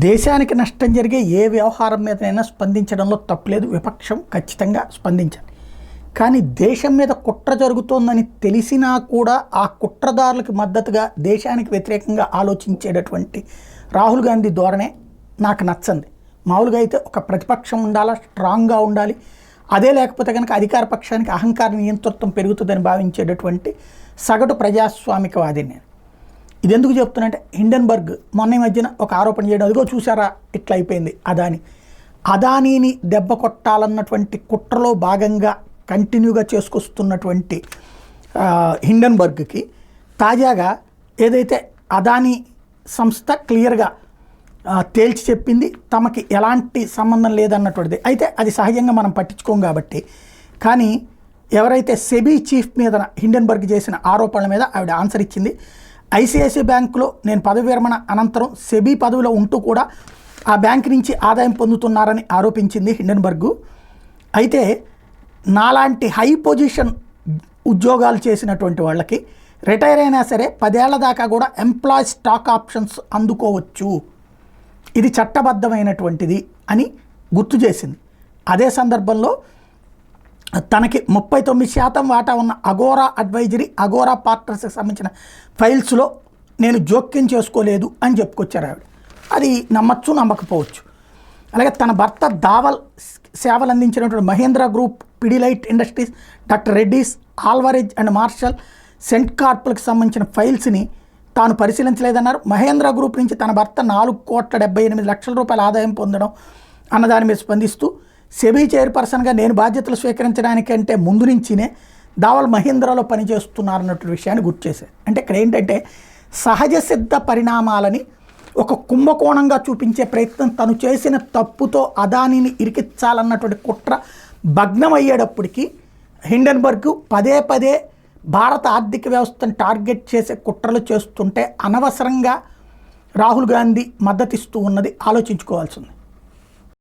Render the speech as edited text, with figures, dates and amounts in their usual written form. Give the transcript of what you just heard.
దేశానికి నష్టం జరిగే ఏ వ్యవహారం మీదనైనా స్పందించడంలో తప్పులేదు. విపక్షం ఖచ్చితంగా స్పందించాలి. కానీ దేశం మీద కుట్ర జరుగుతోందని తెలిసినా కూడా ఆ కుట్రదారులకు మద్దతుగా దేశానికి వ్యతిరేకంగా ఆలోచించేటటువంటి రాహుల్ గాంధీ ధోరణే నాకు నచ్చంది. మామూలుగా అయితే ఒక ప్రతిపక్షం ఉండాలా, స్ట్రాంగ్గా ఉండాలి. అదే లేకపోతే కనుక అధికార పక్షానికి అహంకార నియంతృత్వం పెరుగుతుందని భావించేటటువంటి సగటు ప్రజాస్వామికవాదిని నేను. ఇది ఎందుకు చెప్తున్నంటే, హిండెన్బర్గ్ మొన్న మధ్యన ఒక ఆరోపణ చేయడం, అదిగో చూసారా ఇట్లా అయిపోయింది అదానీని దెబ్బ కొట్టాలన్నటువంటి కుట్రలో భాగంగా కంటిన్యూగా చేసుకొస్తున్నటువంటి హిండెన్బర్గ్కి తాజాగా ఏదైతే అదానీ సంస్థ క్లియర్గా తేల్చి చెప్పింది తమకి ఎలాంటి సంబంధం లేదన్నటువంటిది. అయితే అది సహజంగా మనం పట్టించుకోం కాబట్టి. కానీ ఎవరైతే సెబీ చీఫ్ మీద హిండెన్బర్గ్ చేసిన ఆరోపణల మీద ఆవిడ ఆన్సర్ ఇచ్చింది. ఐసిఐసిఐ బ్యాంకులో నేను పదవి విరమణ అనంతరం సెబీ పదవిలో ఉంటూ కూడా ఆ బ్యాంక్ నుంచి ఆదాయం పొందుతున్నారని ఆరోపించింది హిండెన్బర్గ్. అయితే నాలాంటి హై పొజిషన్ ఉద్యోగాలు చేసినటువంటి వాళ్ళకి రిటైర్ అయినా సరే 10 ఏళ్ల దాకా కూడా ఎంప్లాయీ స్టాక్ ఆప్షన్స్ అందుకోవచ్చు, ఇది చట్టబద్ధమైనటువంటిది అని గుర్తు చేసింది. అదే సందర్భంలో తనకి 39% వాటా ఉన్న అగోరా అడ్వైజరీ, అగోరా పార్ట్నర్స్కి సంబంధించిన ఫైల్స్లో నేను జోక్యం చేసుకోలేదు అని చెప్పుకొచ్చారు ఆవిడ. అది నమ్మచ్చు, నమ్మకపోవచ్చు. అలాగే తన భర్త దావల్ సేవలు అందించినటువంటి Mahindra group, Pidilite industries, doctor Reddy's, Alvarez and Marsal, సెంట్ కార్ప్లకు సంబంధించిన ఫైల్స్ని తాను పరిశీలించలేదన్నారు. మహేంద్ర గ్రూప్ నుంచి తన భర్త 4,78,00,000 రూపాయల ఆదాయం పొందడం అన్నదాని మీద స్పందిస్తూ, సెబీ చైర్పర్సన్గా నేను బాధ్యతలు స్వీకరించడానికంటే ముందు నుంచినే దావల్ మహీంద్రాలో పనిచేస్తున్నారన్నటువంటి విషయాన్ని గుర్తు చేశారు. అంటే ఇక్కడ ఏంటంటే, సహజ సిద్ధ పరిణామాలని ఒక కుంభకోణంగా చూపించే ప్రయత్నం, తను చేసిన తప్పుతో అదానీని ఇరికించాలన్నటువంటి కుట్ర భగ్నమయ్యేటప్పటికీ హిండెన్బర్గ్ పదే పదే భారత ఆర్థిక వ్యవస్థను టార్గెట్ చేసే కుట్రలు చేస్తుంటే అనవసరంగా రాహుల్ గాంధీ మద్దతిస్తూ ఉన్నది ఆలోచించుకోవాల్సింది.